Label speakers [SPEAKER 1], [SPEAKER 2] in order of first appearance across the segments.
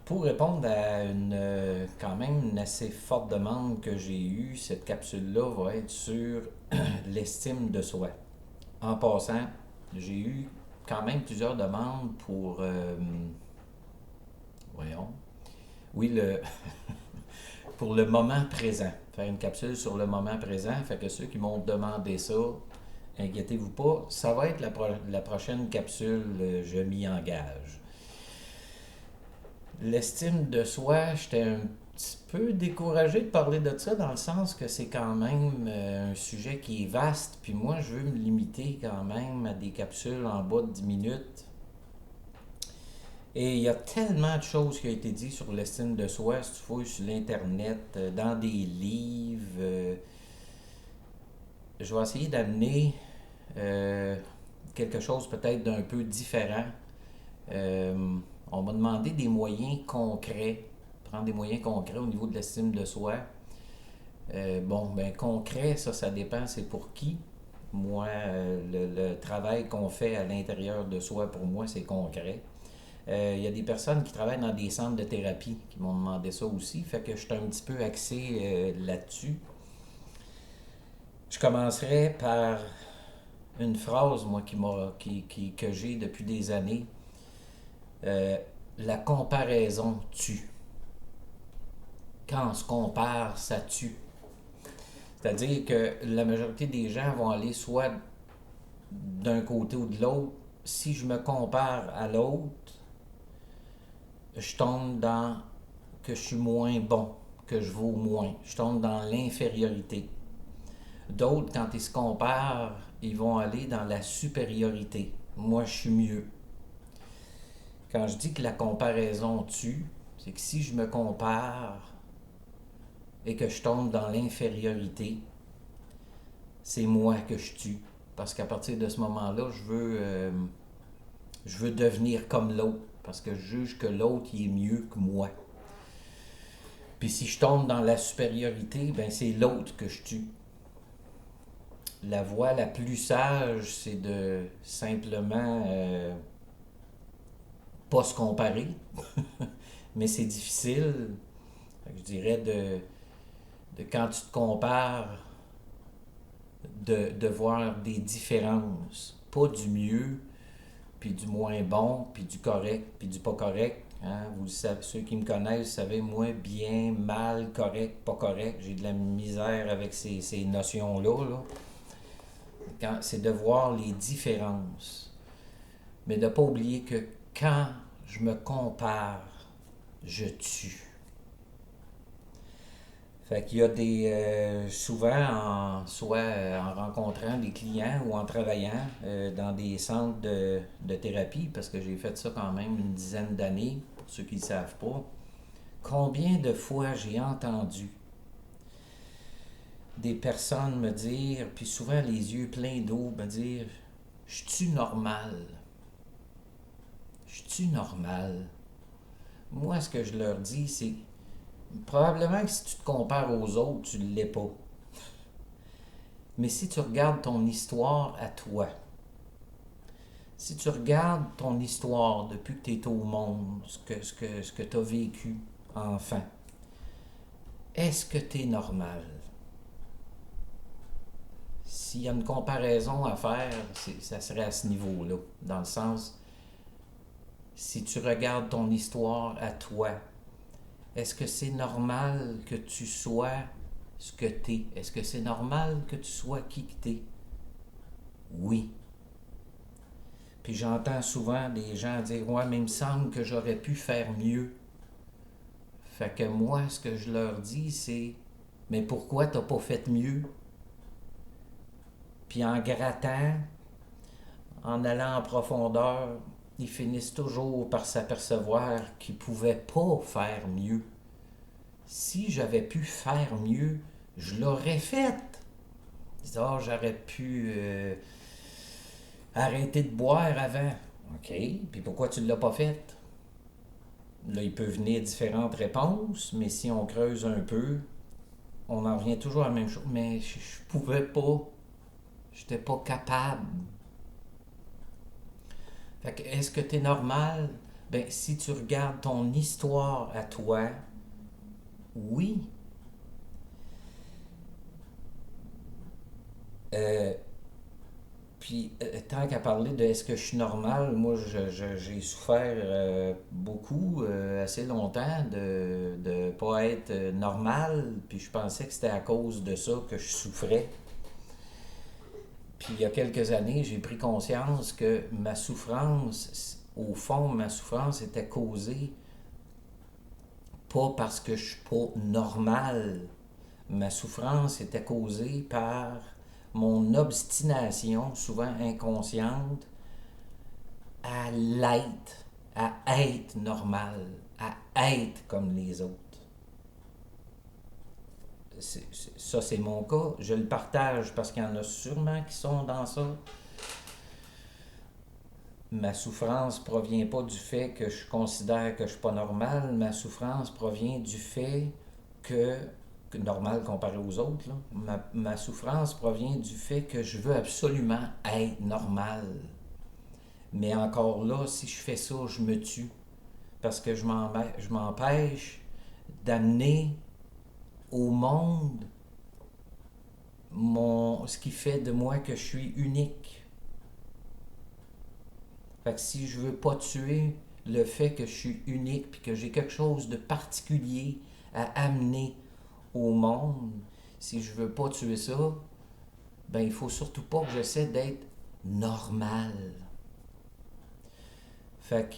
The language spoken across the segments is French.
[SPEAKER 1] Pour répondre à quand même une assez forte demande que j'ai eue, cette capsule-là va être sur l'estime de soi. En passant, j'ai eu quand même plusieurs demandes pour, voyons, oui, pour le moment présent. Faire une capsule sur le moment présent. Fait que ceux qui m'ont demandé ça, inquiétez-vous pas, ça va être la prochaine capsule, je m'y engage. L'estime de soi, j'étais un petit peu découragé de parler de ça dans le sens que c'est quand même un sujet qui est vaste, puis moi je veux me limiter quand même à des capsules en bas de 10 minutes. Et il y a tellement de choses qui ont été dites sur l'estime de soi, si tu fouilles sur l'Internet, dans des livres. Je vais essayer d'amener euh, quelque chose peut-être d'un peu différent. Euh, on m'a demandé des moyens concrets, prendre des moyens concrets au niveau de l'estime de soi. Bon, ben concret, ça dépend, c'est pour qui. Moi, le travail qu'on fait à l'intérieur de soi, pour moi, c'est concret. Il y a des personnes qui travaillent dans des centres de thérapie qui m'ont demandé ça aussi, fait que je suis un petit peu axé là-dessus. Je commencerai par une phrase, moi, que j'ai depuis des années. Euh, la comparaison tue. Quand on se compare, ça tue. C'est-à-dire que la majorité des gens vont aller soit d'un côté ou de l'autre. Si je me compare à l'autre, je tombe dans que je suis moins bon, que je vaux moins. Je tombe dans l'infériorité. D'autres, quand ils se comparent, ils vont aller dans la supériorité. Moi, je suis mieux. Quand je dis que la comparaison tue, c'est que si je me compare et que je tombe dans l'infériorité, c'est moi que je tue. Parce qu'à partir de ce moment-là, je veux devenir comme l'autre. Parce que je juge que l'autre il est mieux que moi. Puis si je tombe dans la supériorité, ben c'est l'autre que je tue. La voie la plus sage, c'est de simplement pas se comparer. Mais c'est difficile. Je dirais de quand tu te compares, de voir des différences. Pas du mieux, puis du moins bon, puis du correct, puis du pas correct. Hein? Vous savez, ceux qui me connaissent, savez, moi, bien, mal, correct, pas correct, j'ai de la misère avec ces notions-là. C'est de voir les différences. Mais de ne pas oublier que quand je me compare, je tue. Fait qu'il y a souvent, soit en rencontrant des clients ou en travaillant dans des centres de thérapie, parce que j'ai fait ça quand même une dizaine d'années, pour ceux qui ne le savent pas, combien de fois j'ai entendu des personnes me dire, puis souvent les yeux pleins d'eau, me dire, je suis normal. Je suis normal. Moi, ce que je leur dis, c'est probablement que si tu te compares aux autres, tu ne l'es pas. Mais si tu regardes ton histoire à toi, si tu regardes ton histoire depuis que tu es au monde, ce que tu as vécu enfant, est-ce que tu es normal? S'il y a une comparaison à faire, ça serait à ce niveau-là. Dans le sens, si tu regardes ton histoire à toi, est-ce que c'est normal que tu sois ce que tu es? Est-ce que c'est normal que tu sois qui que tu es? Oui. Puis j'entends souvent des gens dire ouais, mais il me semble que j'aurais pu faire mieux. Fait que moi, ce que je leur dis, c'est mais pourquoi t'as pas fait mieux? Puis en grattant, en allant en profondeur, ils finissent toujours par s'apercevoir qu'ils pouvaient pas faire mieux. Si j'avais pu faire mieux, je l'aurais fait. Ils disent, ah, j'aurais pu arrêter de boire avant. OK, puis pourquoi tu ne l'as pas fait? Là, il peut venir différentes réponses, mais si on creuse un peu, on en revient toujours à la même chose. Mais je pouvais pas. J'étais pas capable. Fait que, est-ce que t'es normal? Ben, si tu regardes ton histoire à toi, oui. Euh, Puis, tant qu'à parler de est-ce que je suis normal, moi, j'ai souffert beaucoup, assez longtemps, de pas être normal. Puis je pensais que c'était à cause de ça que je souffrais. Puis il y a quelques années, j'ai pris conscience que ma souffrance, au fond, ma souffrance était causée pas parce que je suis pas normal. Ma souffrance était causée par mon obstination, souvent inconsciente, à l'être, à être normal, à être comme les autres. Ça, c'est mon cas. Je le partage parce qu'il y en a sûrement qui sont dans ça. Ma souffrance provient pas du fait que je considère que je suis pas normal. Ma souffrance provient du fait que normal comparé aux autres, là. Ma souffrance provient du fait que je veux absolument être normal. Mais encore là, si je fais ça, je me tue. Parce que je m'empêche d'amener au monde ce qui fait de moi que je suis unique. Fait que si je veux pas tuer le fait que je suis unique puis que j'ai quelque chose de particulier à amener au monde, si je veux pas tuer ça, ben il faut surtout pas que j'essaie d'être normal. Fait que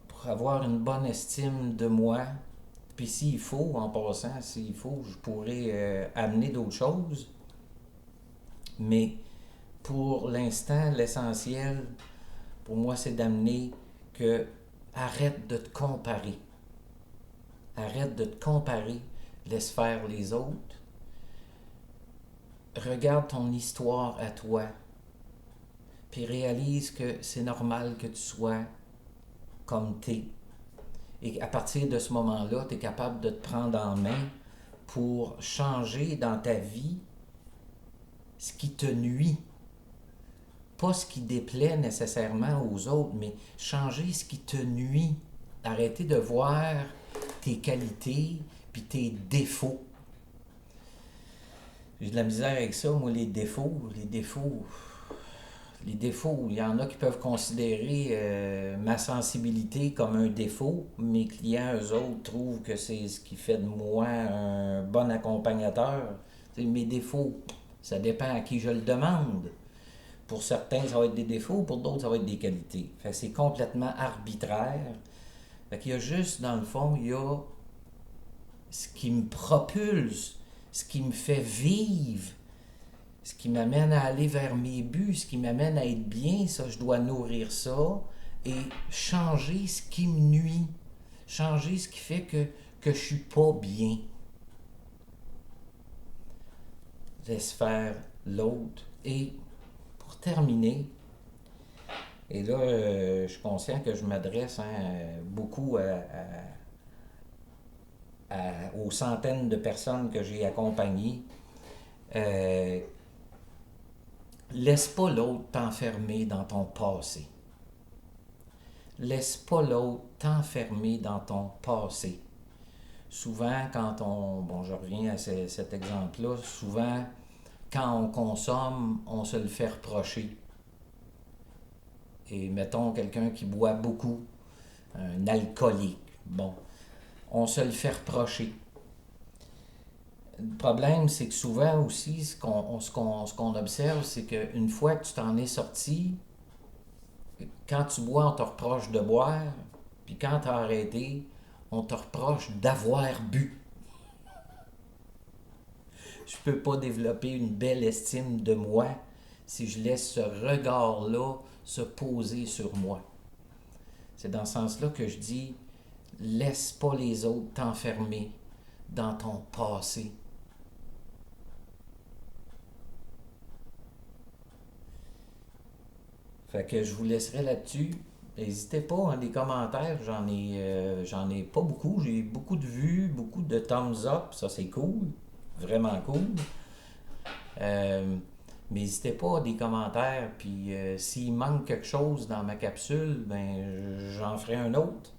[SPEAKER 1] pour avoir une bonne estime de moi, puis s'il faut, en passant, s'il faut, je pourrais amener d'autres choses, mais pour l'instant, l'essentiel, pour moi, c'est d'amener que arrête de te comparer. Arrête de te comparer, laisse faire les autres. Regarde ton histoire à toi, puis réalise que c'est normal que tu sois comme t'es. Et à partir de ce moment-là, tu es capable de te prendre en main pour changer dans ta vie ce qui te nuit. Pas ce qui déplaît nécessairement aux autres, mais changer ce qui te nuit. Arrêter de voir tes qualités puis tes défauts. J'ai de la misère avec ça, moi, les défauts, il y en a qui peuvent considérer ma sensibilité comme un défaut. Mes clients, eux autres, trouvent que c'est ce qui fait de moi un bon accompagnateur. T'sais, mes défauts, ça dépend à qui je le demande. Pour certains, ça va être des défauts, pour d'autres, ça va être des qualités. Fait que c'est complètement arbitraire. Fait qu'il y a juste, dans le fond, il y a ce qui me propulse, ce qui me fait vivre, ce qui m'amène à aller vers mes buts, ce qui m'amène à être bien, ça, je dois nourrir ça et changer ce qui me nuit, changer ce qui fait que je suis pas bien. Laisse faire l'autre. Et pour terminer, et là, je suis conscient que je m'adresse beaucoup aux centaines de personnes que j'ai accompagnées. Euh, Laisse pas l'autre t'enfermer dans ton passé. Laisse pas l'autre t'enfermer dans ton passé. Souvent, bon, je reviens à cet exemple-là, souvent, quand on consomme, on se le fait reprocher. Et mettons quelqu'un qui boit beaucoup, un alcoolique, bon, on se le fait reprocher. Le problème, c'est que souvent aussi, ce qu'on observe, c'est qu'une fois que tu t'en es sorti, quand tu bois, on te reproche de boire, puis quand tu as arrêté, on te reproche d'avoir bu. Je ne peux pas développer une belle estime de moi si je laisse ce regard-là se poser sur moi. C'est dans ce sens-là que je dis, laisse pas les autres t'enfermer dans ton passé. Fait que je vous laisserai là-dessus. N'hésitez pas, les commentaires, j'en ai pas beaucoup. J'ai beaucoup de vues, beaucoup de thumbs up, ça c'est cool, vraiment cool. Euh, Mais n'hésitez pas à des commentaires, puis s'il manque quelque chose dans ma capsule, ben j'en ferai un autre.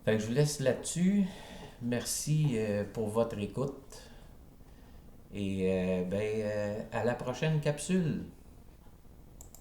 [SPEAKER 1] Fait que je vous laisse là-dessus. Merci pour votre écoute et à la prochaine capsule.